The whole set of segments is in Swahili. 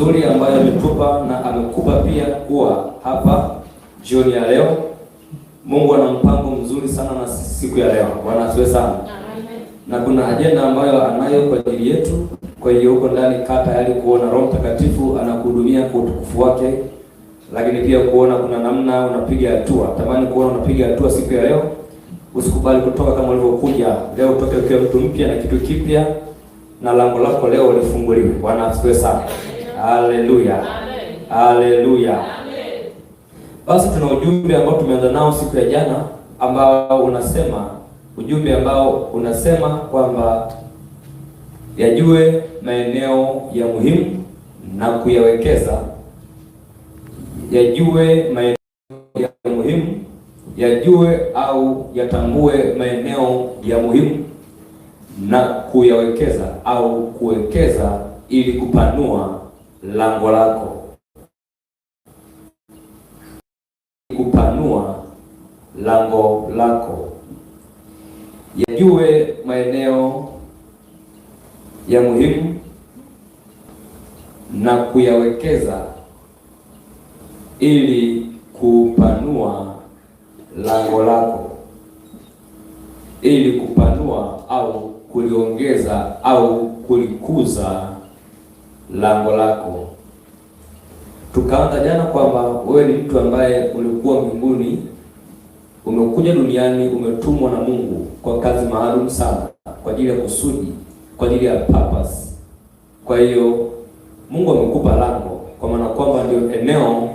nzuri ambayo ametupa na amekupa pia kuwa hapa jioni ya leo. Mungu ana mpango mzuri sana na siku ya leo. Bwana asifiwe sana. Na kuna ajenda ambayo anayo kwa ajili yetu. Kwa hiyo huko ndani kaa tayari kuona Roho Mtakatifu anakuhudumia kwa utukufu wake, lakini pia kuona kuna namna unapiga hatua. Tamani kuona unapiga hatua siku ya leo. Usikubali kutoka kama ulivyokuja. Leo utoke ukiwa mtu mpya na kitu kipya, na lango lako leo lifunguliwe. Bwana asifiwe sana. Haleluya. Haleluya. Basi tuna ujumbe ambao tumeanza nao siku ya jana ambao unasema kwamba yajue maeneo ya muhimu na kuyawekeza. Yajue maeneo ya muhimu, yajue au yatambue maeneo ya muhimu na kuyawekeza au kuwekeza ili kupanua lango lako. Kupanua lango lako. Yajue maeneo ya muhimu na kuyawekeza ili kupanua lango lako, ili kupanua au kuliongeza au kulikuza lango lako. Tukaanza jana kwamba wewe ni mtu ambaye ulikuwa mbinguni, umekuja duniani, umetumwa na Mungu kwa kazi maalum sana, kwa ajili ya kusudi, kwa ajili ya purpose. Kwa hiyo Mungu amekupa lango, kwa maana kwamba ndio eneo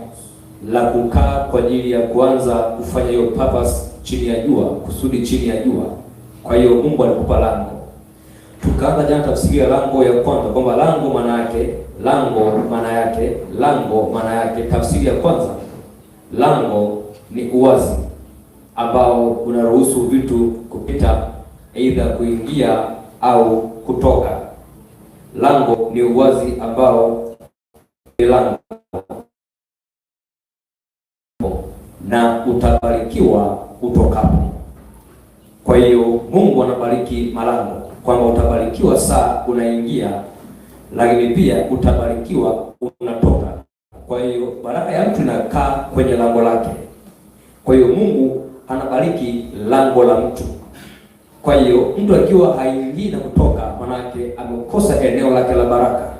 la kukaa kwa ajili ya kuanza kufanya hiyo purpose chini ya jua, kusudi chini ya jua. Kwa hiyo Mungu alikupa lango. Tukaanza jana tafsiri ya lango ya kwanza kwamba lango maana yake, tafsiri ya kwanza, lango ni uwazi ambao unaruhusu vitu kupita, aidha kuingia au kutoka. Lango ni uwazi ambao ni lango, na utabarikiwa utokapo. Kwa hiyo Mungu anabariki malango, kwamba utabarikiwa saa unaingia, lakini pia utabarikiwa unatoka. Kwa hiyo baraka ya mtu inakaa kwenye lango lake. Kwa hiyo Mungu anabariki lango la mtu. Kwa hiyo mtu akiwa haingii na kutoka, manake amekosa eneo lake la baraka.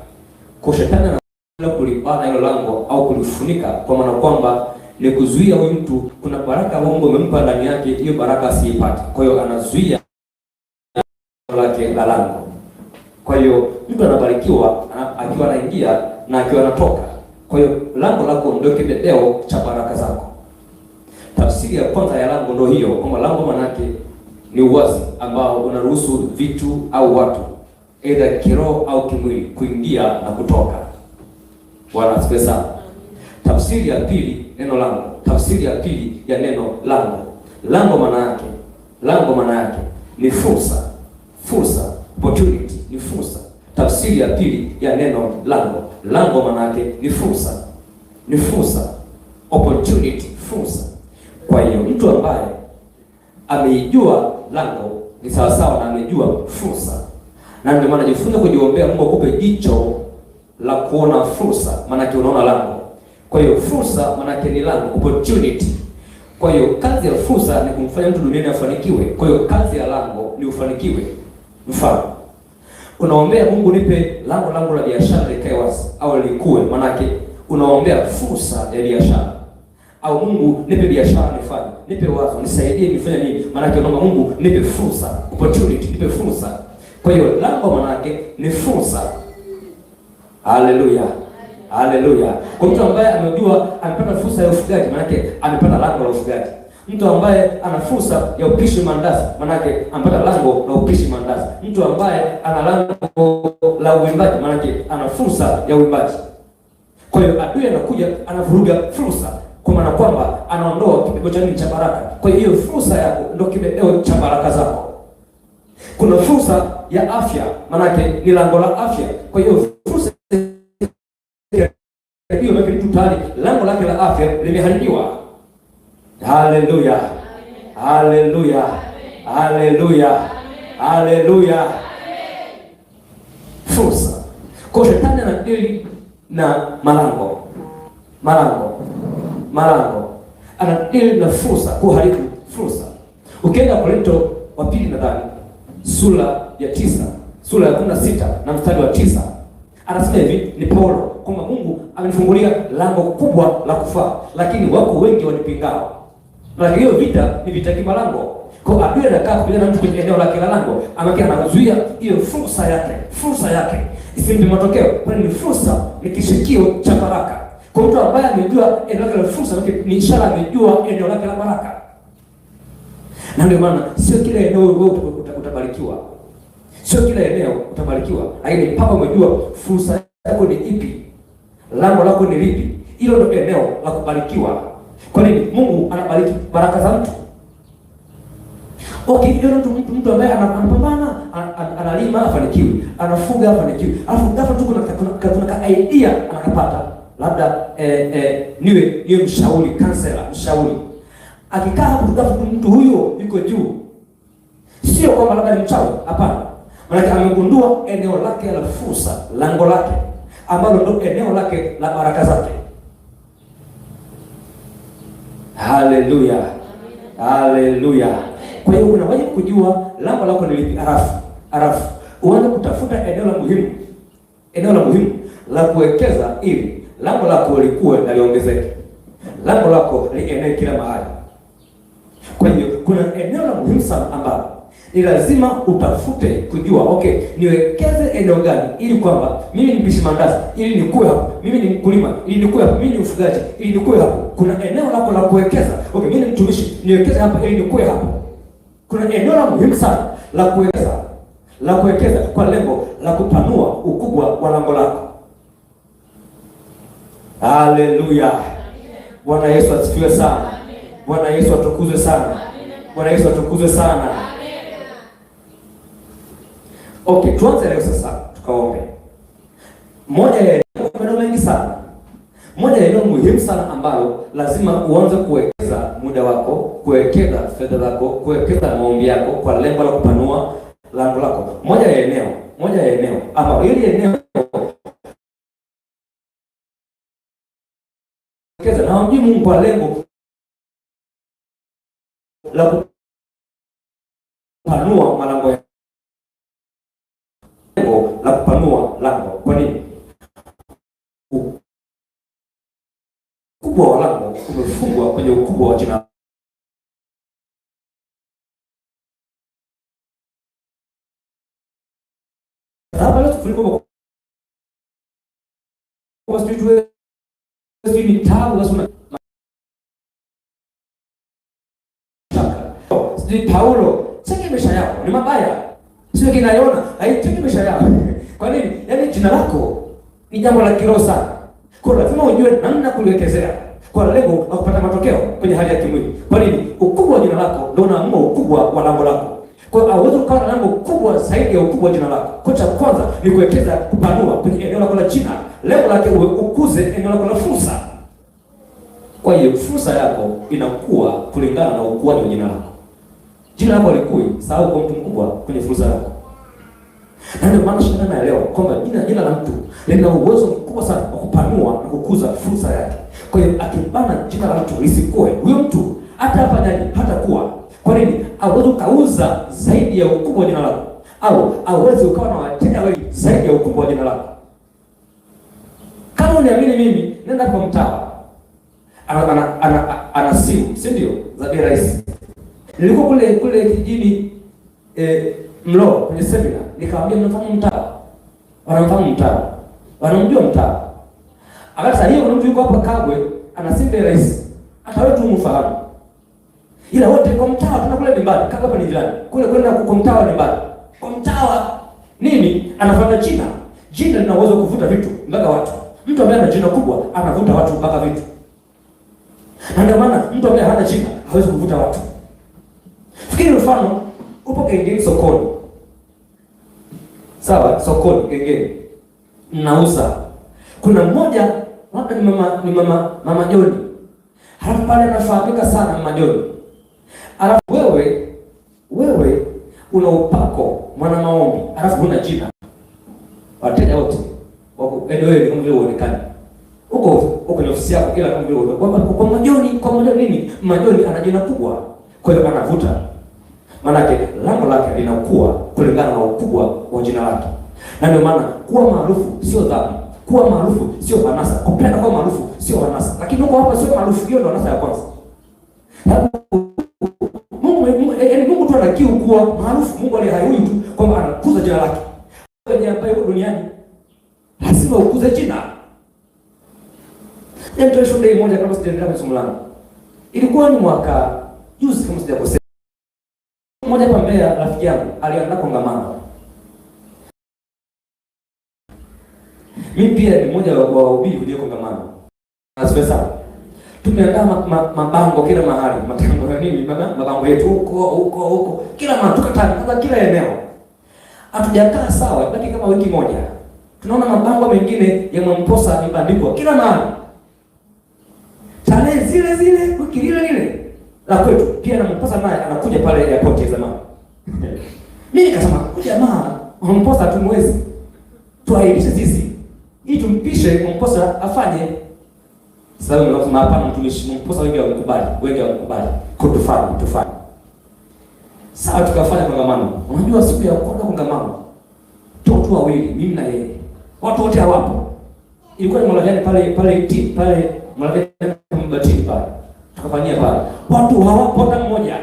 Kwa shetani anataka kulibana hilo lango au kulifunika, kwa maana kwamba ni kuzuia huyu mtu, kuna baraka Mungu amempa ndani yake, hiyo baraka asiipate. Kwa hiyo anazuia lake la lango. Kwa hiyo mtu anabarikiwa akiwa anaingia na akiwa anatoka. Kwa hiyo lango lako ndio kibebeo cha baraka zako. Tafsiri ya kwanza ya lango ndio hiyo, kwamba lango manake ni uwazi ambao unaruhusu vitu au watu, aidha kiroho au kimwili, kuingia na kutoka. Bwana asifiwe sana. Tafsiri ya pili, neno lango. Tafsiri ya pili ya neno lango. Lango maana yake ni fursa. Opportunity ni fursa. Tafsiri ya pili ya neno lango. Lango maana yake ni fursa. Opportunity, fursa. Kwa hiyo mtu ambaye ameijua lango ni sawasawa na amejua fursa. Na ndio maana jifunze kujiombea Mungu akupe jicho la kuona fursa, maana yake unaona lango. Kwa hiyo fursa maana yake ni lango, opportunity. Kwa hiyo kazi ya fursa ni kumfanya mtu duniani afanikiwe. Kwa hiyo kazi ya lango ni ufanikiwe. Mfano, unaombea Mungu, nipe lango la biashara likae wazi au likue, maana yake unaombea fursa ya biashara. Au Mungu, nipe biashara nifanye, nipe wazo, nisaidie nifanye nini, maana yake unaomba Mungu, nipe fursa, opportunity, nipe fursa. Kwa hiyo lango maana yake ni fursa. Haleluya. Haleluya. Kwa mtu ambaye amejua amepata fursa ya ufugaji, maana yake amepata lango la ufugaji. Mtu ambaye ana fursa ya upishi mandazi, maana yake amepata lango la upishi mandazi. Mtu ambaye ana lango la uimbaji, maana yake ana fursa ya uimbaji. Kwa hiyo adui anakuja anavuruga fursa, kwa maana kwamba anaondoa kibebeo cha baraka. Kwa hiyo fursa yako ndio kibebeo cha baraka zako. Kuna fursa ya afya, maana yake ni lango la afya. Kwa hiyo fursa hiyo mimi mtu tayari lango lake la afya limeharibiwa. Haleluya. Haleluya. Haleluya. Haleluya. Fursa. Kwa shetani anadili na malango. Anadili na fursa, kuharibu fursa. Ukienda Korinto wa pili nadhani sura ya 9, sura ya 16 na mstari wa 9, anasema hivi, ni Paulo, kwamba Mungu amenifungulia lango kubwa la kufaa, lakini wako wengi wanipingao. Lakini hiyo vita ni vita kimalango. Kwa adui anakaa kupigana na mtu kwenye eneo lake la lango, amakia anazuia hiyo fursa yake isimpe matokeo, kwani ni fursa, ni kishikio cha baraka. Kwa mtu ambaye amejua eneo lake la fursa, ni ishara amejua eneo lake la baraka. Na ndio maana sio kila eneo wewe utabarikiwa. Sio kila eneo utabarikiwa. Lakini papa umejua fursa yako ni ipi? Lango lako ni lipi? Hilo ndio eneo la kubarikiwa. Kwa nini? Mungu anabariki baraka za mtu. Okay, yule mtu ambaye anapambana, analima afanikiwe, anafuga afanikiwe. Alafu ghafla tu kuna idea anakapata. Labda niwe mshauri, mshauri. Akikaa hapo ghafla mtu huyo yuko juu. Sio kwamba labda ni mchawi, hapana. Maana amegundua eneo lake la fursa, lango lake ambalo ndio eneo lake la baraka zake. Haleluya. Haleluya. Kwa hiyo unawaje kujua lango lako ni lipi? Arafu uanze kutafuta eneo la muhimu la kuwekeza, ili lango lako likuwe na liongezeke. Lango lako lienee kila mahali. Kwa hiyo kuna eneo la muhimu sana ambalo ni lazima utafute kujua, okay, niwekeze eneo gani ili kwamba mimi ni mpishi mandazi ili nikue hapo, mimi ni mkulima ili nikue hapo, mimi ni mfugaji ili nikue hapo. Kuna eneo lako la kuwekeza. Okay, mimi ni mtumishi niwekeze hapa ili nikue hapo. Kuna eneo la muhimu sana la kuwekeza kwa lengo la kupanua ukubwa wa lango lako. Haleluya. Bwana Yesu asifiwe sana. Bwana Yesu atukuzwe sana. Bwana Yesu atukuzwe sana. Okay, tuanze leo sasa tukaombe. Moja ya maneno mengi sana. Moja ya eneo muhimu sana ambalo lazima uanze kuwekeza muda wako, kuwekeza fedha zako, kuwekeza maombi yako kwa lengo la kupanua lango lako. Moja ya eneo ama ili eneo kuwekeza na umjie Mungu kwa lengo la kupanua malango yako. Lengo la kupanua lango. Kwa nini? Ukubwa wa lango umefungwa kwenye ukubwa wa jina. Hapa leo tuliko kwa spiritual ni tabu lazima. Sisi Paulo, cheki maisha yako ni mabaya. Sio kinaiona, haitiki maisha yako. Kwa nini? Yaani jina lako ni jambo la kiroho sana. Kwa lazima ujue namna kuliwekezea kwa lengo la kupata matokeo kwenye hali ya kimwili. Kwa nini? Ukubwa wa jina lako ndio unaamua ukubwa wa lango lako. Kwa hiyo hauwezi kuwa na lango kubwa zaidi ya ukubwa wa jina lako. Kwa cha kwanza ni kuwekeza, kupanua kwenye eneo lako la jina. Lengo lake ukuze eneo lako la fursa. Kwa hiyo fursa yako inakuwa kulingana na ukuaji wa jina lako. Jina lako likui, sahau kwa mtu mkubwa kwenye fursa yako. Na ndio maana shida naelewa kwamba jina la mtu lina uwezo mkubwa sana wa kupanua na kukuza fursa yake. Kwa hiyo akibana jina la mtu lisikue, huyo mtu hata hapa ndani hata kuwa. Kwa nini? Hauwezi ukauza zaidi ya ukubwa wa jina lako, au hauwezi ukawa na wateja wengi zaidi ya ukubwa wa jina lako. Kama uniamini mimi, nenda kwa mtawa. Ana simu, si ndio? Za bei rahisi. Nilikuwa kule kijini Mlo kwenye seminar, nikamwambia mnafahamu mtawa? Wanafahamu mtawa. Wanamjua mtawa. Akasema hiyo mtu yuko hapa Kagwe, ana simu bei rahisi. Hata wewe tu umfahamu. Ila wote kwa mtawa tunakula ni mbali. Kagwe hapa ni jirani. Kule kwenda kwa mtawa ni mbali. Kwa mtawa nini? Anafanya jina. Jina lina uwezo kuvuta vitu mpaka watu. Mtu ambaye ana jina kubwa anavuta watu mpaka vitu. Na ndio maana mtu ambaye hana jina hawezi kuvuta watu. Fikiri mfano upo Gengeni sokoni. Sawa, sokoni Gengeni. Mnauza. Kuna mmoja labda ni mama Joni. Halafu pale anafahamika sana mama Joni. Alafu wewe una upako, mwana maombi, alafu huna jina. Wateja wote wewe kama vile uonekane. Uko kwenye ofisi yako kila kama vile kwa majoni nini? Majoni ana jina kubwa. Kwa hiyo anavuta. Maana yake lango lake linakuwa kulingana na ukubwa wa jina lake. Na ndio maana kuwa maarufu sio dhambi. Kuwa maarufu sio anasa. Kupenda kuwa maarufu sio anasa. Lakini uko hapa sio maarufu, hiyo ndio anasa ya kwanza. Mungu tu anakiu kuwa maarufu. Mungu alihaiwi tu kwamba anakuza jina lake. Kwenye hapa yuko duniani lazima ukuze jina. Ndio shule moja kama sijaendelea masomo langu. Ilikuwa ni mwaka juzi kama sijakosea. Mmoja hapa Mbeya, rafiki yangu aliandaa kongamano. Mimi pia ni mmoja wa wahubiri kwenye kongamano. Sasa tumeandaa mabango kila mahali, matangazo ya nini, mabango yetu huko kila mahali, tukatangaza kila eneo. Hatujakaa sawa, baki kama wiki moja. Tunaona mabango mengine ya Mwamposa yamebandikwa kila mahali. Tarehe zile wiki ile la kwetu pia na Mwamposa naye anakuja pale airport ya zamani. Mimi nikasema jamaa Mwamposa tumwezi tuahirishe sisi ili tumpishe Mwamposa afanye. Sasa lazima hapa mtumishi Mwamposa wengi wakubali kutufanya. Sasa tukafanya kongamano. Unajua siku ya kwanza kongamano watu wawili, mimi na yeye. Watu wote hawapo. Ilikuwa ni Mwanagani pale Mwanagani Mbatini pale. Tukafanyia pale. Watu hawapo hata mmoja.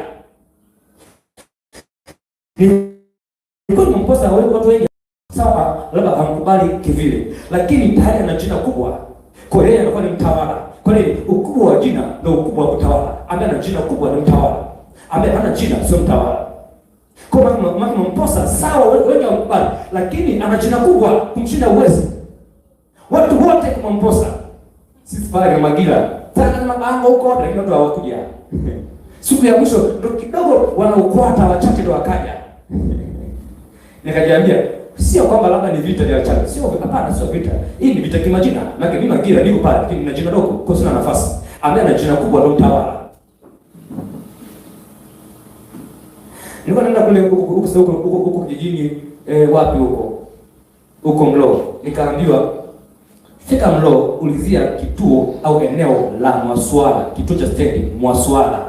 Ilikuwa ni Mwamposa watu wengi. Sawa, labda hamkubali kivile. Lakini tayari ana jina kubwa. Kwa hiyo anakuwa ni mtawala. Kwa hiyo ukubwa wa jina ndio ukubwa wa kutawala. Ambaye ana jina kubwa ni mtawala. Ambaye hana jina sio mtawala. Kwa maana Mwamposa sawa wengi wakubali, lakini ana jina kubwa kumshinda uwezo. Watu wote kwa Mwamposa. Sisi pale Magira, sana mabango huko wote lakini watu hawakuja. Siku ya mwisho ndio kidogo wanaokuata wachache ndio wakaja. Nikajiambia sio kwamba labda ni vita vya wachache. Sio, hapana, sio vita. Hii ni vita kimajina. Maana mimi Magira niko pale lakini nina jina dogo, kwa sina nafasi. Ambaye ana jina kubwa ndio mtawala. Nilikuwa naenda kule huko kijijini wapi huko Mlo. Nikaambiwa fika Mlo, ulizia kituo au eneo la Mwaswala, kituo cha stendi Mwaswala.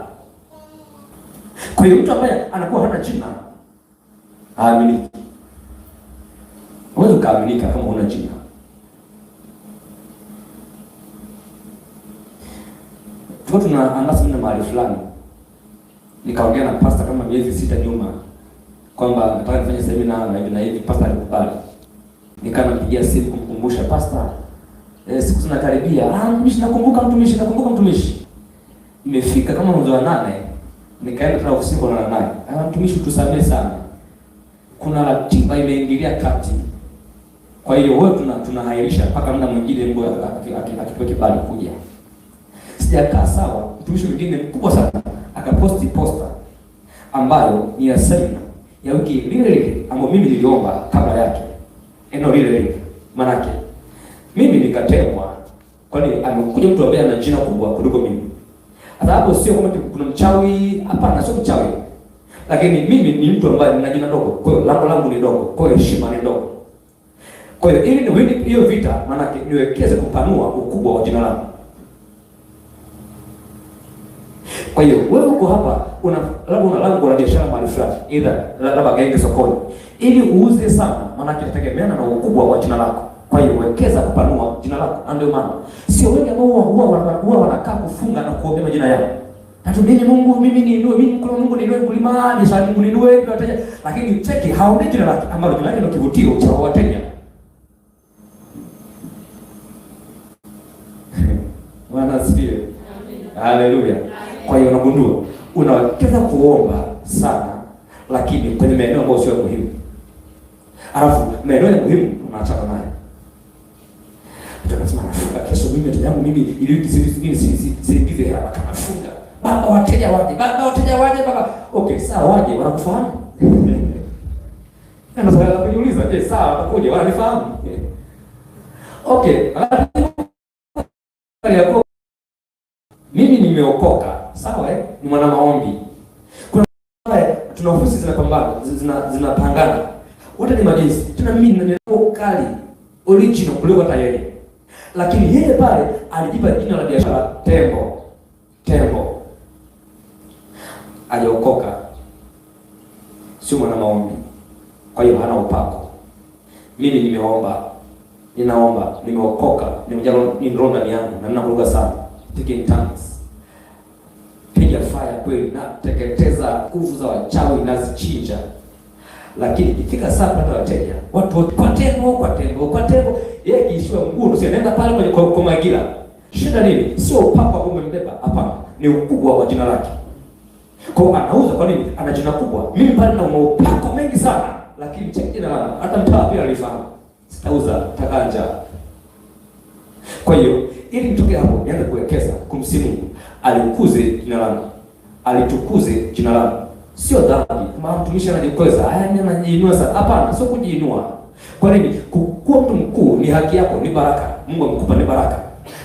Kwa hiyo mtu ambaye anakuwa hana jina haaminiki. Wewe ukaaminika kama huna jina. Tunaanza semina mahali fulani. Nikaongea na pastor kama miezi 6 nyuma kwamba nataka nifanye semina na hivi pastor alikubali. Nikampigia simu kumkumbusha pastor, siku zinakaribia. Mtumishi nakumbuka mtumishi. Imefika kama mwezi wa 8, nikaenda tena ofisini kwa naye. Mtumishi tusamee sana. Kuna ratiba imeingilia kati. Kwa hiyo wewe tunahairisha mpaka muda mwingine Mungu akipewa kibali kuja. Sijakaa sawa. Mtumishi mwingine mkubwa sana akaposti posta ambayo ni ya semina ya wiki lile ambayo mimi niliomba kabla yake. Eneo lile. Manake mimi nikatemwa, kwani amekuja mtu ambaye ana jina kubwa kuliko mimi. Hata hapo sio kama kuna mchawi, hapana, sio mchawi. Lakini mimi ni mtu ambaye nina jina dogo. Kwa hiyo langu ni dogo, kwa hiyo heshima ni dogo. Kwa hiyo ili niwini hiyo vita, manake niwekeze kupanua ukubwa wa jina langu. Kwa hiyo wewe uko hapa una lango la biashara mahali fulani, either labda genge sokoni, ili uuze sana, maana inategemeana na ukubwa wa jina lako. Kwa hiyo wekeza kupanua jina lako. Ndio maana sio wengi ambao huwa wanakaa kufunga na kuombea majina yao. Natubini Mungu, mimi niinue, mimi kuna Mungu niinue kulima, biashara Mungu niinue wateja, lakini cheki haombi jina lake ambalo jina lake ndio kivutio cha wateja. Bwana asifiwe. Haleluya. Kwa hiyo unagundua unawekeza kuomba sana, lakini kwenye maeneo ambayo sio muhimu. Alafu maeneo ya muhimu unaachana nayo. Tunasema nafunga kesho mimi ili wiki siingize hela kama funga. Baba wateja waje baba. Okay, sawa waje wanakufahamu. Na sasa kujiuliza, sawa watakuja wananifahamu. Okay, mimi nimeokoka, sawa ni mwana maombi. Tuna ofisi zinapambana, zinapangana. Wote ni majinsi. Tuna mimi nina ukali. original kuliko hata yeye. Lakini yeye pale alijipa jina la biashara tembo. Tembo hajaokoka, sio mwana maombi, kwa hiyo hana upako. Mimi nimeomba, ninaomba, nimeokoka, nimeroho ndani yangu na ninakuruga sana, speaking tongues, piga fire kweli, na teketeza nguvu za wachawi na zichinja. Lakini ikifika saa pata wateja, watu kwa tembo, yeye kiishiwa mguu, usienda pale kwenye kwa Magila. Shida nini? Sio upako ambao umembeba, hapana, ni ukubwa wa jina lake. Kwa anauza kwa nini? Ana jina kubwa. Mimi pale na upako mengi sana, lakini cheki jina langu. Hata mtaa pia alifahamu. Sitauza takanja. Kwa hiyo ili nitoke hapo nianze kuwekeza kumsimu, alikuze jina langu. Alitukuze jina langu. Sio dhambi. Kama mtumishi anajikweza, haya mimi najiinua sana. Hapana, sio kujiinua. Kwa nini? Kuwa mtu mkuu ni haki yako, ni baraka. Mungu amekupa ni baraka.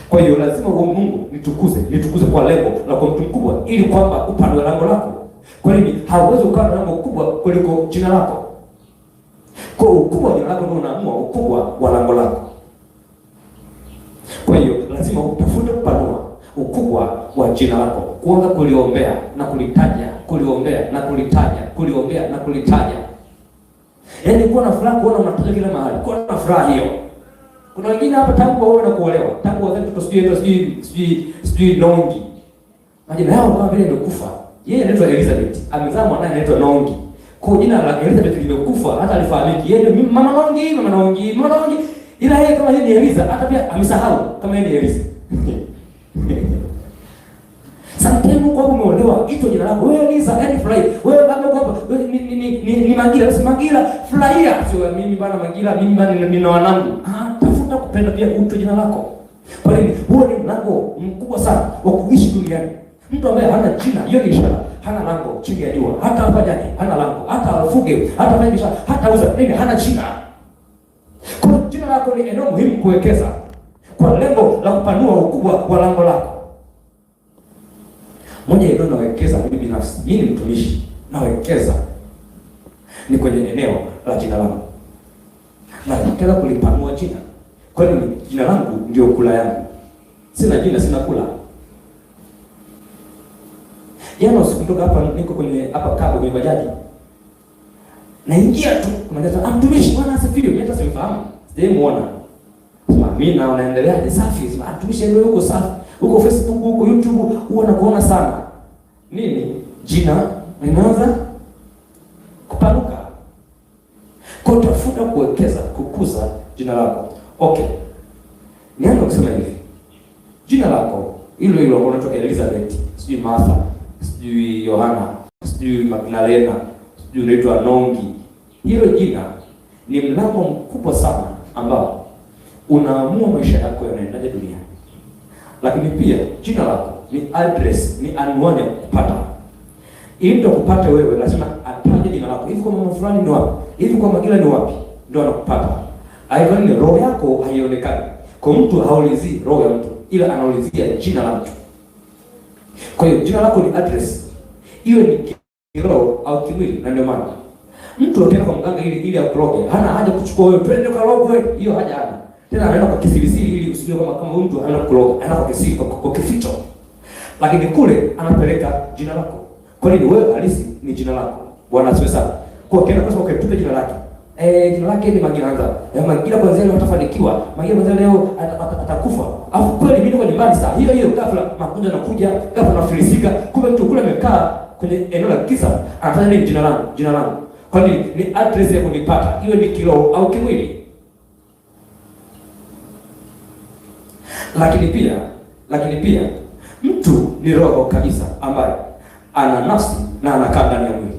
Kwa hiyo lazima Mungu nitukuze kwa lengo la kuwa mtu mkubwa, ili kwamba upanue lango lako. Kwa nini? Hauwezi ukawa na lango kubwa kuliko jina lako. Kwa ukubwa wa jina lako ndio unaamua ukubwa wa lango lako. Kwa hiyo lazima utafute kupanua ukubwa wa jina lako, kuanza kuliombea na kulitaja, kuliombea na kulitaja, kuliombea na kulitaja. Yaani kuwa na furaha kuona unataja kila mahali. Kuwa na furaha hiyo. Kuna wengine hapa tangu wawe na kuolewa, tangu wazazi sijui Nongi. Majina yao kama vile imekufa. Yeye anaitwa Elizabeth, amezaa mwanae anaitwa Nongi. Kwa jina la Elizabeth limekufa, hata alifahamiki. Yeye ni mama Nongi. Ila yeye kama yeye ni Eliza, hata pia amesahau kama yeye ni Eliza. Sometimes kwa umeolewa, ito jina lako wewe Eliza, yani furahi. Wewe baba kwa ni Magila, si Magila, furahia. Sio mimi bana Magila, mimi bana nina wanangu. Tafuta kupenda pia uto jina lako. Kwa nini? Huo ni mlango mkubwa sana wa kuishi duniani. Mtu ambaye hana jina, hiyo ni ishara, hana lango chini ya jua. Hata afanye hana lango, hata afuge, hata afanye biashara, hata uza nini, hana jina. Kwa jina lako ni eneo muhimu kuwekeza kwa lengo la kupanua ukubwa wa lango lako. Moja ndio nawekeza mimi binafsi. Mimi ni mtumishi, nawekeza ni kwenye eneo la jina langu. Na nataka kulipanua jina. Kwa nini? Jina langu ndio kula yangu. Sina jina, sina kula. Jana usikutoka hapa, niko kwenye hapa Kabo kwenye bajaji. Naingia tu, unaanza mtumishi bwana asifiwe, mimi hata sifahamu. Sijamuona. Mimi na unaendeleaje? Safi. Mtumishi ndio yuko safi. Huko Facebook, huko YouTube, huwa nakuona sana. Nini? Jina linaanza kupanuka. Kwa tafuta kuwekeza, kukuza jina lako. Okay. Nianza kusema hivi. Jina lako hilo ambalo unatoka Elizabeth, sijui Martha, sijui Yohana, sijui Magdalena, sijui unaitwa Nongi. Hilo jina ni mlango mkubwa sana ambao unaamua maisha yako yanaendaje duniani. Lakini pia jina lako ni address, ni anwani ya kupata. Ili mtu akupate wewe lazima ataje jina lako. Hivi kwa mama fulani ni wapi? Hivi kwa Magila ni wapi? Ndio anakupata. Haivani ni roho yako haionekani. Kwa mtu haulizii roho ya mtu, ila anaulizia jina la mtu. Kwa hiyo jina lako ni address. Iwe ni kiroho au kimwili, na ndio maana mtu anaenda kwa mganga ili akuroge. Hana haja kuchukua wewe twende kwa roho wewe. Hiyo haja hana. Tena anaenda kwa kisirisiri ili usijue kama mtu anakuroga. Anaenda kwa kisiri, kwa kificho. Lakini kule anapeleka jina lako. Kwa nini? Wewe halisi ni jina lako. Bwana asifiwe sana. Kwa kienda kwa sababu tupe jina lake. Jina lake ni Magila. Magila kwanza leo atafanikiwa. Magila kwanza leo atakufa. Alafu kweli mimi niko nyumbani saa hiyo ghafla makunja yanakuja, ghafla nafilisika. Kumbe mtu kule amekaa kwenye eneo la kisa anafanya nini? Jina langu. Kwa nini? Ni address ya kunipata. Iwe ni kiroho au kimwili. Lakini pia mtu ni roho kabisa ambaye ana nafsi na anakaa ndani ya mwili.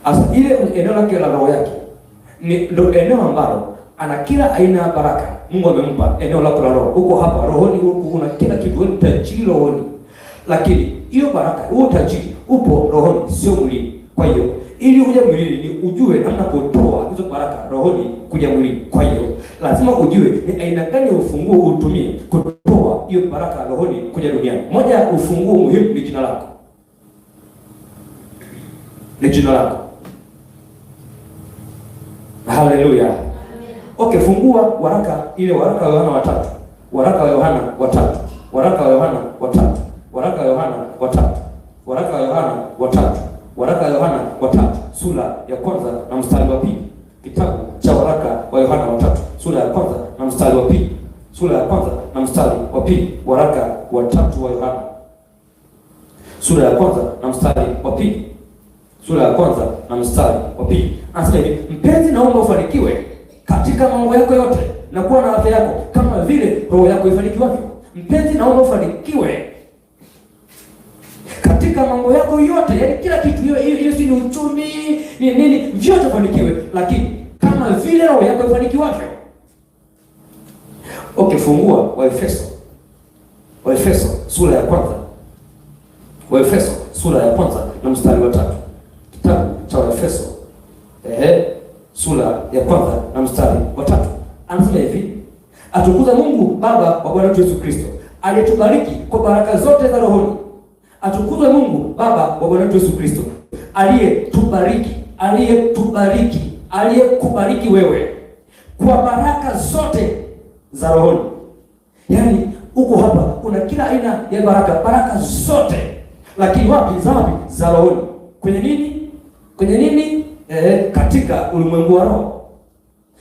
Asa ile eneo lake la roho yake ndio eneo ambalo ana kila aina ya baraka. Mungu amempa eneo lako la roho. Uko hapa rohoni, una kila kitu, wewe tajiri rohoni. Lakini hiyo baraka, huo tajiri upo rohoni, sio mwilini. Kwa hiyo ili uje mwilini ni ujue namna kutoa hizo baraka rohoni kuja mwilini. Kwa hiyo lazima ujue ni aina gani ya ufunguo utumie kutoa hiyo baraka rohoni kuja duniani. Moja ya ufunguo muhimu ni jina lako. Ni jina lako. Haleluya. Okay, fungua waraka wa Yohana watatu. Waraka wa Yohana watatu. Waraka wa Yohana watatu. Waraka wa Yohana watatu. Waraka wa Yohana watatu. Waraka wa Yohana watatu. Sura ya kwanza na mstari wa pili. Kitabu cha waraka wa Yohana watatu. Sura ya kwanza na mstari wa pili. Sura ya kwanza na mstari wa pili. Waraka watatu wa Yohana. Sura ya kwanza na mstari wa pili. Sura ya kwanza na mstari wa pili. Anasema hivi, mpenzi, naomba ufanikiwe katika mambo yako yote na kuwa na afya yako kama vile roho yako ifanikiwavyo. Mpenzi, naomba ufanikiwe katika mambo yako yote, yaani kila kitu, hiyo si ni uchumi, ni nini, vyote ufanikiwe, lakini kama vile roho yako ifanikiwavyo. Okay, fungua Waefeso sura ya kwanza. Waefeso sura ya kwanza na mstari wa 3. Kitabu cha Waefeso sura ya kwanza na mstari wa 3. Anasema hivi, atukuza Mungu Baba wa Bwana wetu Yesu Kristo, aliyetubariki kwa baraka zote za rohoni. Atukuzwe Mungu Baba wa Bwana wetu Yesu Kristo, aliyekubariki wewe kwa baraka zote za rohoni. Yaani uko hapa kuna kila aina ya baraka zote, lakini wapi? Za rohoni. Kwenye nini? Katika ulimwengu wa roho.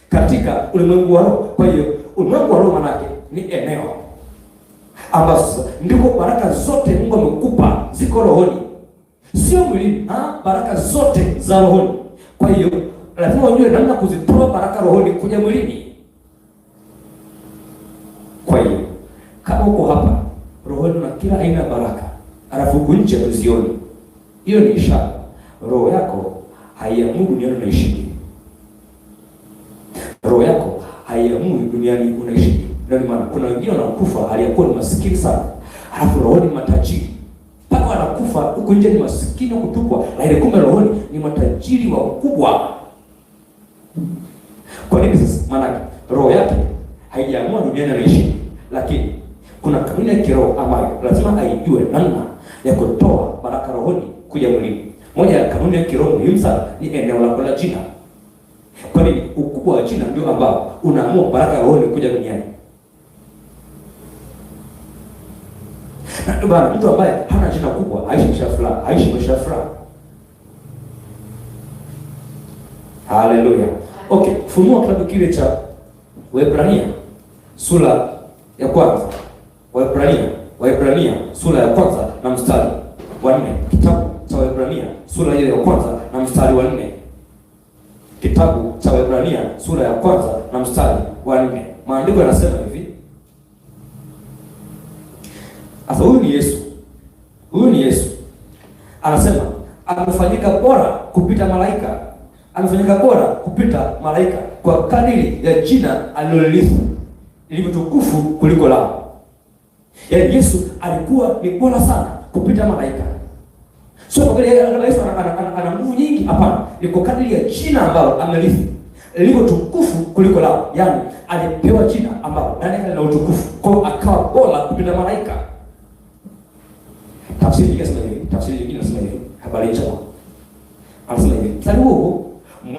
Katika ulimwengu wa roho. Kwa hiyo ulimwengu wa roho manake ni eneo ambazo ndiko baraka zote Mungu amekupa ziko rohoni, sio mwilini. Baraka zote za rohoni. Kwa hiyo lazima ujue namna kuzitoa baraka rohoni kuja mwilini. Kwa hiyo kama uko hapa rohoni na kila aina ya baraka, alafu huko nje uzioni, hiyo ni ishara roho yako haiamui duniani unaishi. Roho yako haiamui duniani unaishi. Ndio maana kuna wengine wanakufa aliyakuwa ni maskini sana, alafu rohoni matajiri. Mpaka wanakufa huko nje ni maskini kutupwa, lakini kumbe rohoni ni matajiri wakubwa. Kwa nini sasa? Maana roho yake haijaamua duniani anaishi, lakini kuna kanuni ya kiroho ambayo lazima aijue namna ya kutoa baraka rohoni kuja mwilini. Moja ya kanuni ya kiroho muhimu sana ni eneo lako la jina. Kwa nini? Ukubwa wa jina ndio ambao unaamua baraka rohoni kuja duniani. Na ndio maana mtu ambaye hana jina kubwa haishi maisha ya furaha. Haleluya. Okay, funua kitabu kile cha Waebrania sura ya kwanza. Waebrania sura ya kwanza na mstari wa 4. Kitabu cha Waebrania sura ya kwanza na mstari wa 4. Kitabu cha Waebrania sura ya kwanza na mstari wa 4. Maandiko yanasema hivi. Sasa huyu ni Yesu. Anasema amefanyika bora kupita malaika. Amefanyika bora kupita malaika kwa kadiri ya jina alilolithi lilivyo tukufu kuliko lao. Yaani Yesu alikuwa ni bora sana kupita malaika. Sio kwa vile Yesu ana nguvu nyingi, hapana. Ni kwa kadiri ya jina ambalo amelithi lilivyo tukufu kuliko lao. Yaani alipewa jina ambalo ndani yake lina utukufu, kwa akawa bora kupita malaika. Tafsiri nyingine inasema hivi, habari njema. Anasema hivi, mstari huu,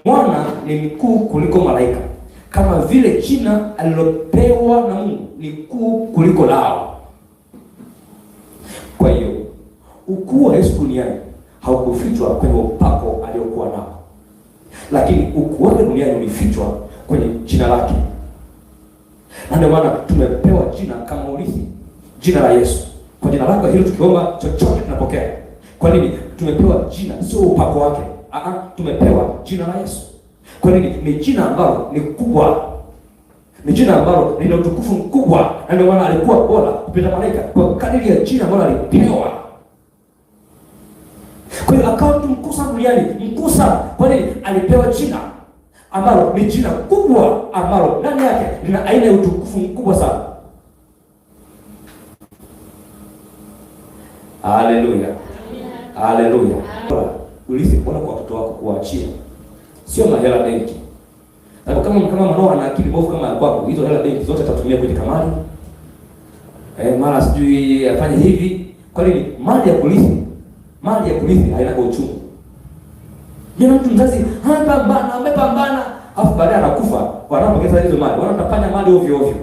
mwana ni mkuu kuliko malaika, kama vile jina alilopewa na Mungu ni kuu kuliko lao. Kwa hiyo ukuu wa Yesu duniani haukufichwa kwenye upako aliokuwa nao, lakini ukuu wake duniani ulifichwa kwenye jina lake. Na ndio maana tumepewa jina kama urithi, jina la Yesu. Kwa jina lake hilo tukiomba chochote tunapokea. Kwa nini? Tumepewa jina, sio upako wake. Tumepewa jina la Yesu. Kwa nini? Ni jina ambalo ni kubwa. Ni jina ambalo lina utukufu mkubwa. Na ndio maana alikuwa bora kupita malaika kwa kadiri ya jina ambalo alipewa. Kwa hiyo akawa mtu mkuu sana duniani, mkuu sana. Kwa nini? Alipewa jina ambalo ni jina kubwa ambalo ndani yake lina aina ya utukufu mkubwa sana. Haleluya. Haleluya. Urithi bora kwa watoto wako kuachia. Sio mahela benki. Na kama mwanao ana akili bovu kama kwako, hizo hela benki zote atatumia kwenye kamari. Mara sijui afanye hivi. Kwa nini? Mali ya kurithi haina uchungu. Jana mtu mzazi amepambana, Alafu baadaye anakufa, wanapokeza hizo mali, wanatapanya mali ovyo ovyo.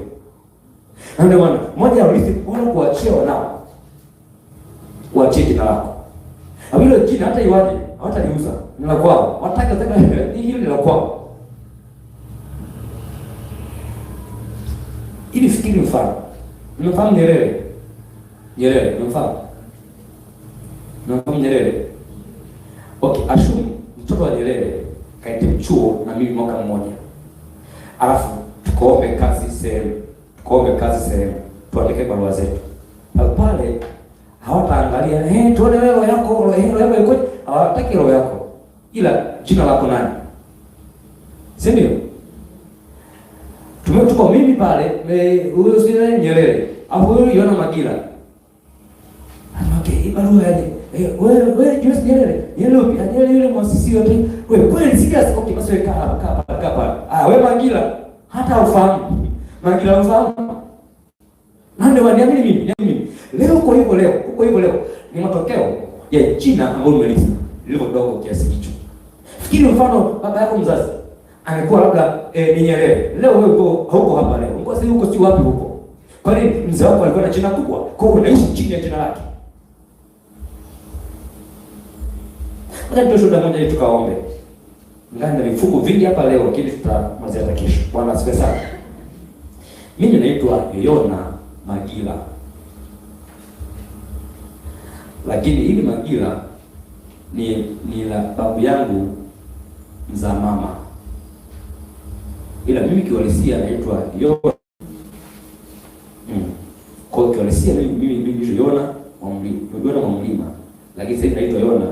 Na ndio maana mmoja ya urithi wao kuachia wanao. Waachie jina lako. Na hilo jina hata iwaje, hawataliuza. Ni la kwao. Wataka hilo ni la kwao. Ili fikiri mfano. Mnafahamu Nyerere? Nyerere, mnafahamu? Mnafahamu Nyerere? Okay, ashumu mtoto wa Nyerere kaitimu chuo na mimi mwaka mmoja. Alafu tukaombe kazi sehemu. Tuandike barua zetu. Pale hawataangalia tuone wewe roho yako, wewe iko, hawataki roho yako. Ila jina lako nani? Si ndio? Tumetoka mimi pale, huyo si Nyerere. Hapo huyo Yona Magila. Okay, barua yaje. Wewe Julius Nyerere. Nyerere yule mwasisi yote. Wewe kweli sikia okay basi weka hapa. Wewe Magila hata ufahamu. Magila ufahamu. Nani waniamini mimi? Leo uko hivyo leo. Ni matokeo ya jina ambalo umelisa. Lilivyo dogo kiasi hicho. Fikiri mfano baba yako mzazi angekuwa labda ni Nyerere. Leo wewe huko hapa leo. Huko si wapi huko. Kwa nini mzee wako alikuwa na jina kubwa? Kwa hiyo unaishi chini ya jina lake. Hata tushuhuda moja ili tukaombe. Ngani na vifungu vingi hapa leo lakini tutamalizia kesho. Bwana asifiwe sana. Mimi naitwa Yona Magila. Lakini hili Magila ni la babu yangu mzaa mama. Ila mimi kiwalisia naitwa Yona. Kwa kiwalisia mimi Yona wa Mlima. Lakini sasa naitwa Yona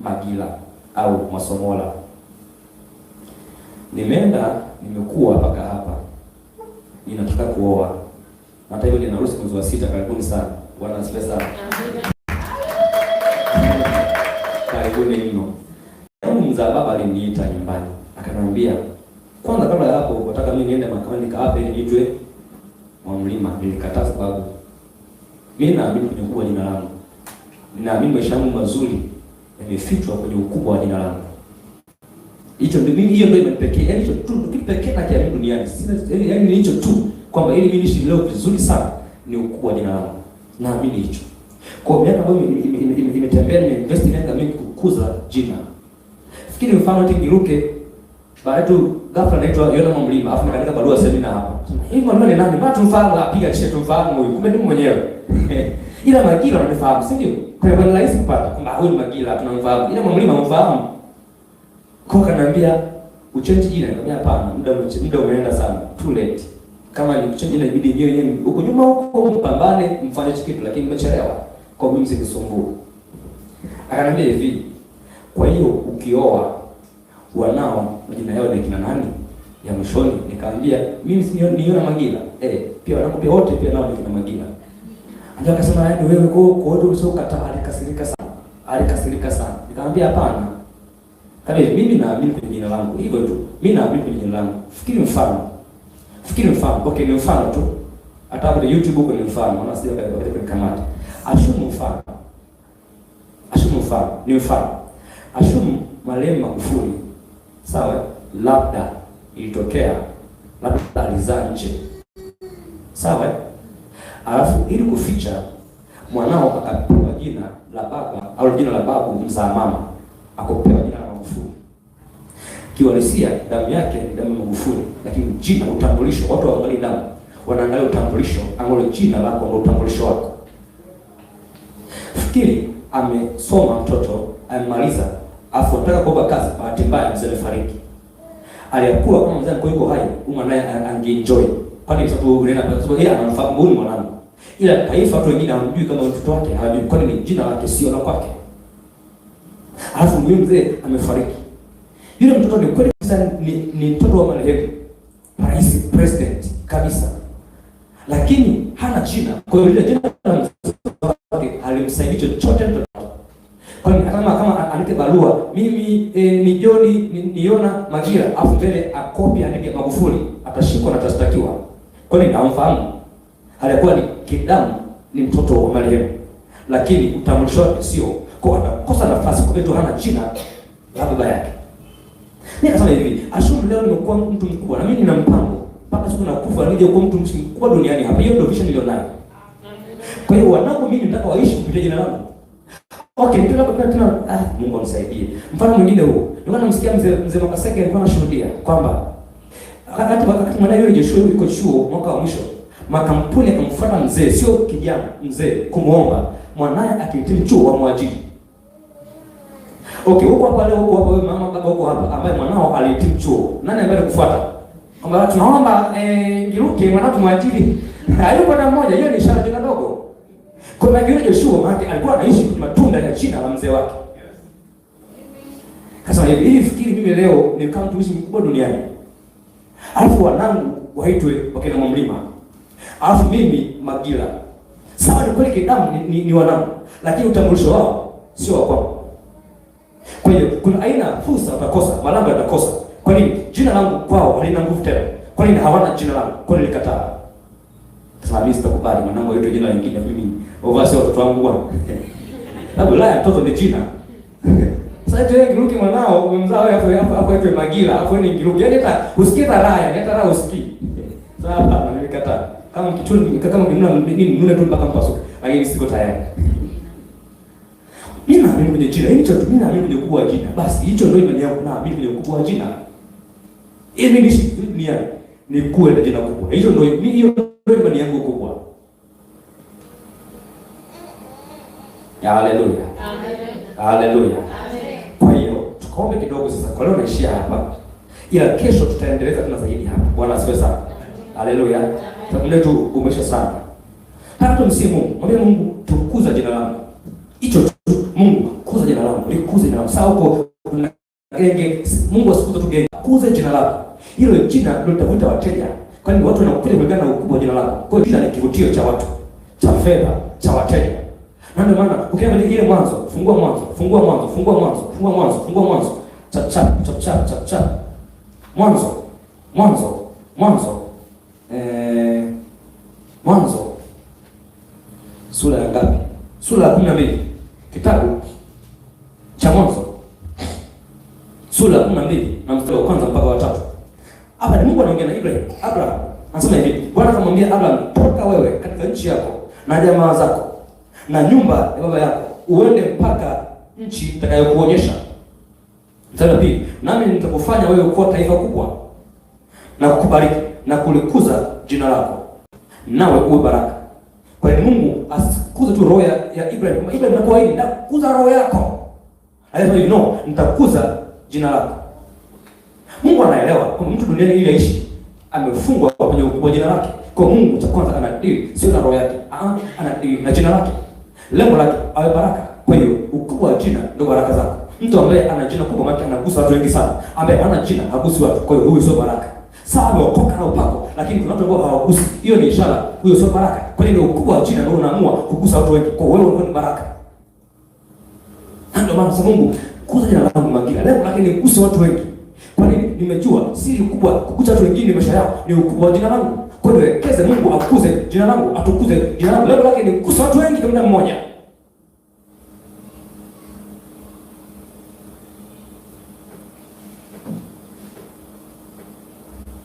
Magila au Masomola. Nimekuwa mpaka hapa. Ninataka kuoa. Hata hivyo nina harusi mwezi wa 6 karibuni sana. Bwana asifiwe sana. Karibuni mno. Mzaa baba aliniita nyumbani. Akaniambia, "Kwanza kabla ya hapo nataka mimi niende mahakamani nikaape ili niitwe wa Mlima." Nilikataa sababu mimi naamini kwenye ukubwa wa jina langu. Ninaamini maisha yangu mazuri yamefichwa kwenye ukubwa wa jina langu. Hiyo ndio imenipekea. Yaani hicho tu kitu pekee na kiamini duniani. Yaani ni hicho tu kwamba ili mimi niishi leo vizuri sana ni ukubwa wa jina langu. Naamini hicho. Kwa miaka ambayo imetembea nimeinvest miaka mingi kukuza jina. Fikiri mfano eti niruke baada tu ghafla naitwa Yona Mlima afu nikaandika barua semina hapa. Hii maneno ni nani? Mbona tumfahamu apiga kisha tumfahamu huyu. Kumbe ni mwenyewe. Ila Magila unanifahamu, si ndio? Kwa hiyo ni rahisi kupata kwamba huyu Magila tunamfahamu. Ila Mlima umfahamu. Kwa kananiambia uchange jina, nikamwambia hapana, muda umeenda sana. Too late. Kama ni kuchange jina ibidi nyewe huko nyuma huko mpambane mfanye kitu lakini nimechelewa. Kwa mimi msikisumbue. Akaniambia hivi, kwa hiyo ukioa wanao majina yao ni kina nani? Ya mwishoni nikamwambia mimi si ni Yona Magila. Pia wanangu pia wote pia nao ni kina Magila. Ndio akasema yaani wewe kwa wote usiokataa alikasirika sana. Nikamwambia hapana. Kama mimi naamini kwenye jina langu. Hivyo tu. Mimi naamini kwenye jina langu. Fikiri mfano. Okay, ni mfano tu. Hata hapo YouTube huko ni mfano. Maana sio katika kamati. Ashumu mfano. Ashumu marehemu Magufuli. Sawa? Labda ilitokea labda alizaa nje. Sawa? Alafu ili kuficha mwanao akapewa jina la baba au jina la babu mzaa mama. Akapewa jina la Magufuli. Kiwalisia damu yake ni damu ya Magufuli, lakini jina utambulisho watu waangalie damu. Wanaangalia utambulisho, angalia jina lako ndio utambulisho wako. Fikiri amesoma mtoto, amemaliza, afu anataka kuomba kazi, bahati mbaya mzee amefariki. Aliyakuwa kama mzee yuko hai, naye angeenjoy. Kwani sababu unaenda kwa sababu yeye anamfahamu huyu mwanangu. Ila taifa watu wengine hawajui kama mtoto wake, hawajui kwani ni jina lake sio la kwake. Alafu mzee amefariki. Yule mtoto ni kweli sana ni mtoto wa marehemu rais president kabisa. Lakini hana jina. Kwa hiyo ile jina halimsaidii chochote mtoto. Kwa hiyo kama andike barua, mimi ni Joni ni Yona Magila, afu mbele akopi andike Magufuli, atashikwa na atashtakiwa. Kwa nini hamfahamu? Alikuwa ni kidamu ni mtoto wa marehemu. Lakini utambulisho wake sio. Kwa atakosa nafasi kwa sababu hana jina la baba yake. Mimi nasema hivi, ashumu leo nimekuwa mtu mkubwa na mimi nina mpango mpaka siku nakufa nije kuwa mtu mkubwa duniani hapa. Hiyo ndio vision nilionayo. Kwa hiyo wanangu mimi nataka waishi kupitia jina langu. Okay, ndio tuna Mungu anisaidie. Mfano mwingine huo. Ndio namsikia mzee Makaseke alikuwa anashuhudia kwamba wakati mwanae yule Joshua yuko chuo mwaka wa mwisho, makampuni yakamfuata mzee, sio kijana, mzee kumuomba mwanae akihitimu chuo wamwajiri. Okay, huko hapa leo, huko hapa wewe mama baba huko hapa ambaye mwanao alihitimu chuo. Nani ambaye kufuata? Kwamba tunaomba Ngiruke mwanao tumwajiri. Hayupo na mmoja, hiyo ni ishara jina dogo. Kwa hiyo Joshua maana alikuwa anaishi kwa matunda ya jina la mzee wake. Sasa hivi fikiri mimi leo ni kama mtumishi mkubwa duniani. Alafu wanangu waitwe wakaenda mlima. Alafu mimi Magila. Sawa, ni kweli kidamu ni wanangu, lakini utambulisho wao sio wa kwao. Kwa hiyo kuna aina fursa utakosa, malango yatakosa. Kwa nini? Jina langu kwao halina nguvu tena. Kwa nini hawana jina langu? Kwa nini nilikataa? Sasa mimi sitakubali mwanangu aitwe jina lingine mimi. Ovasi watoto wangu bwana. Labda la mtoto ni jina. Sasa je, Ngiruke mwanao umemzaa wewe hapo aitwe Magila, hapo ni Ngiruke. Yaani hata usikie taraya, hata raha usikii. Sasa hapa nilikataa. Kama kichuni kama nini tu mpaka mpasuka. Lakini siko tayari. Mimi naamini kwenye jina. Hii chochote mimi naamini kwenye ukubwa wa jina. Basi hicho ndio imani yangu, naamini kwenye ukubwa wa jina. Ili niishi duniani ni kuwe na jina kubwa. Hiyo ndio imani yangu kubwa. Haleluya. Amen. Haleluya. Amen. Kwa hiyo tukaombe kidogo sasa. Kwa leo naishia hapa. Ila kesho tutaendeleza tena zaidi hapa. Bwana asifiwe sana. Haleluya. Tutakuwa tu umesha sana. Hata msimu, mwambie Mungu tukuza jina langu. Hicho tu, Mungu kuza jina langu. Likuze jina langu. Sawa huko kuna genge, Mungu asikuze tu genge. Kuza jina lako. Hilo jina ndio litavuta wateja. Kwani watu wanakuja kulingana na ukubwa wa jina lako. Kwa hiyo jina ni kivutio cha watu, cha fedha, cha wateja. Na ndio maana ukiangalia ile Mwanzo, fungua Mwanzo, fungua Mwanzo, fungua Mwanzo, fungua Mwanzo, fungua Mwanzo. Chap chap chap chap chap chap. Mwanzo. Mwanzo. Mwanzo. Mwanzo. Sura ya ngapi? Sura ya 12. Kitabu cha Mwanzo. Sura ya 12 na mstari wa kwanza mpaka wa 3. Hapa ni Mungu anaongea na Ibrahim. Abraham anasema hivi, Bwana akamwambia Abraham, toka wewe katika nchi yako na jamaa zako na nyumba ya baba yako, uende mpaka nchi nitakayokuonyesha. Mstari wa 2, nami nitakufanya wewe kuwa taifa kubwa na kukubariki na kulikuza jina lako, nawe uwe baraka. Kwa hiyo Mungu asikuze tu roho ya Ibrahim. Ibrahim anakuwa hivi, nitakuza roho yako. Anasema hivi, no, nitakuza jina lako. Mungu anaelewa kwamba mtu duniani ili aishi amefungwa kwenye ukubwa jina lake. Kwa Mungu cha kwanza anadili sio na roho yake, anadili na jina lake. Lengo lake awe baraka. Kwa hiyo ukubwa wa jina ndio baraka zako. Mtu ambaye ana jina kubwa maana anagusa watu wengi sana. Ambaye hana jina hagusi watu. Kwa hiyo huyo sio baraka. Sawa, ameokoka na upako, lakini kuna watu ambao hawagusi. Hiyo ni ishara, huyo sio baraka. Kwa hiyo ukubwa wa jina ndio unaamua kugusa watu wengi. Kwa hiyo wewe ni baraka. Ndio maana Mungu kuza jina langu Magila. Lengo lake ni kugusa watu wengi. Kwa nini? Nimejua siri kubwa kukuza watu wengine maisha yao ni ukubwa wa jina langu. Kwa hiyo wekeze Mungu akuze jina langu, atukuze jina langu. Lengo lake ni kugusa watu wengi kama mmoja.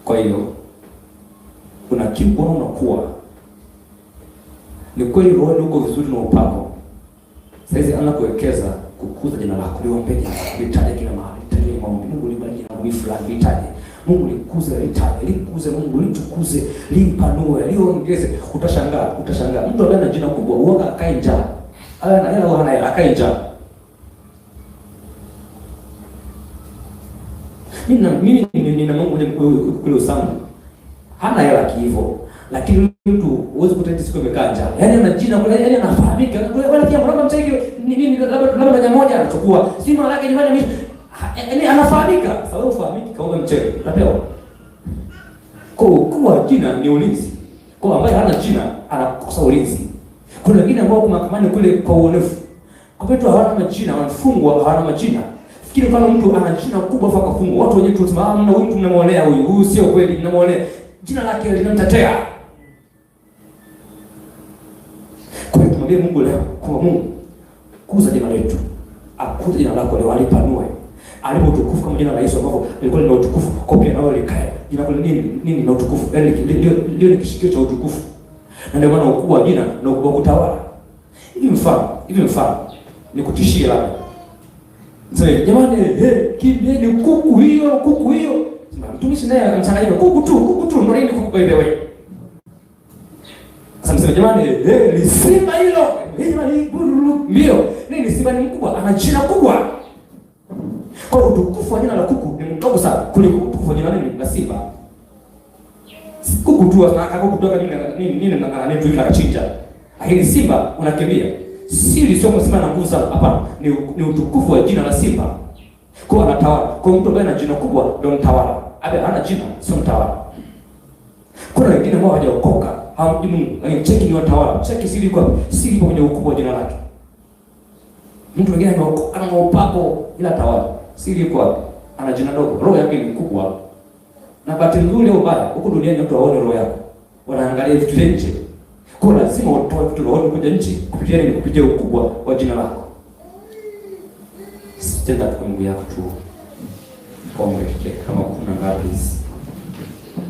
Kwa hiyo kuna kitu unakuwa ni kweli roho uko vizuri na upako. Sasa anakuwekeza kukuza jina lako. Niombe litaje kila mahali. Litaje maombi. Mungu libariki na mimi fulani litaje. Mungu likuze, litaje, likuze, Mungu litukuze, limpanue, liongeze. Utashangaa. Mtu ambaye ana jina kubwa uoga akae njaa. Ana hela au hana hela akae njaa. Mimi nina Mungu kule Usangu. Hana hela kihivyo. Lakini mtu uweze kutenda siku imekaa njaa. Yaani ana jina kule, yaani anafahamika. Wala pia mramba mteki nini labda moja moja anachukua. Simu lake nyumbani mimi. Yaani anafahamika. Sasa wewe ufahamiki kaombe mchele. Utapewa. Kwa jina ni ulinzi. Kwa ambaye hana jina anakosa ulinzi. Kuna wengine ambao kwa mahakamani kule kwa uonevu. Kwa watu hawana majina, wanafungwa hawana majina. Fikiri kama mtu ana jina kubwa afa kafungwa. Watu wenyewe tunasema mna huyu mnamwonea huyu sio kweli, mnamwonea. Jina lake linamtetea. Kwa hiyo Mungu leo, kwa Mungu kuza jina letu. Akuze jina lako leo, alipanue. alipo utukufu kama jina la Yesu ambavyo lilikuwa lina utukufu, kwa pia nao likae jina kwa nini na utukufu, yaani ndio ni kishikio cha utukufu, na ndio maana ukubwa wa jina na ukubwa kutawala. Hivi mfano nikutishie labda sasa, jamani, kimbieni kuku hiyo. Mtumishi naye anachanganya kuku tu ndio nini kuku, by the way. Sasa mseme jamani, ni simba hilo. Jamani, mbio. Nini simba ni mkubwa, ana jina kubwa. Kwa utukufu wa jina la kuku ni mdogo sana kuliko utukufu wa jina la simba. Kuku tu akakutoka nini na kachinja. Lakini simba unakimbia. Sio simba na nguvu sana, hapana. Ni utukufu wa jina la simba. Kwa anatawala. Kwa mtu ambaye ana jina kubwa ndio mtawala. Hana jina sio mtawala. Kuna wengine ambao hawajaokoka, hawamjui Mungu. Yaani cheki ni watawala. Cheki siri kwenye ukubwa wa jina lake. Mtu mwingine anaokoka na upako ila tawala. Siri iko wapi? Ana jina dogo. Roho yake ni kubwa. Na bahati nzuri au mbaya, huko duniani watu waone roho yako. Wanaangalia vitu vya nje. Kwa lazima utoe vitu roho kuja nje kupitia ukubwa wa jina lako. Sitenda kwa Mungu yako tu. Kombe kama kuna ngapi hizi.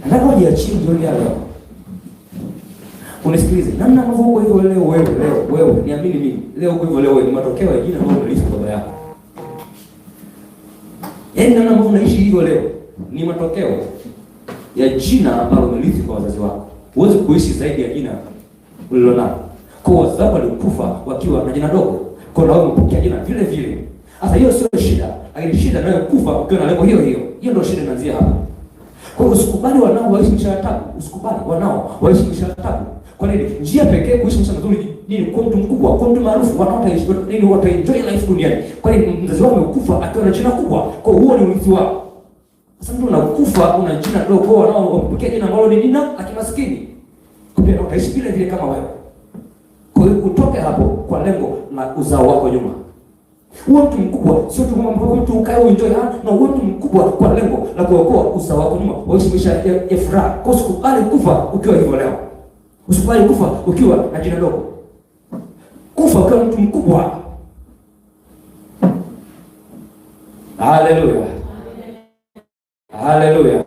Nataka ujiachie jioni ya leo. Unisikilize. Namna ambavyo uko hivyo leo wewe niamini mimi. Leo uko hivyo leo ni matokeo ya jina ambalo unalisikia baba yako. Yaani namna ambavyo unaishi hivyo leo ni matokeo ya jina ambalo umelisi kwa wazazi wako. Huwezi kuishi zaidi ya jina ulilonalo. Kwa wazazi wako walikufa wakiwa na jina dogo. Kwa hiyo wewe umepokea jina vile vile. Sasa hiyo sio shida. Lakini shida nayo kufa ukiwa na lengo hiyo. Hiyo ndio shida inaanzia hapa. Kwa hiyo usikubali wanao waishi maisha ya taabu. Usikubali wanao waishi maisha ya taabu. Kwa nini? Njia pekee kuishi maisha mazuri ni kwa mtu mkubwa, kwa mtu maarufu, wanaotaishi nini, wataenjoy life duniani. Kwa nini? Mzazi wao amekufa akiwa na jina kubwa. Kwa hiyo huo ni urithi wao. Sasa mtu unakufa una jina dogo, wanao wapokea jina ambalo ni jina la kimaskini. Kwa hiyo utaishi vile vile kama wewe. Kwa hiyo utoke hapo kwa lengo la uzao wako nyuma. Uwe mtu mkubwa, sio tu kama mtu ukae uenjoy, na uwe mtu mkubwa kwa lengo la kuokoa uzao wako nyuma, waishi maisha ya furaha. Kwa hiyo usikubali kufa ukiwa hivyo leo. Usikubali kufa ukiwa na jina dogo. Kufa ukiwa mtu mkubwa. Haleluya. Haleluya.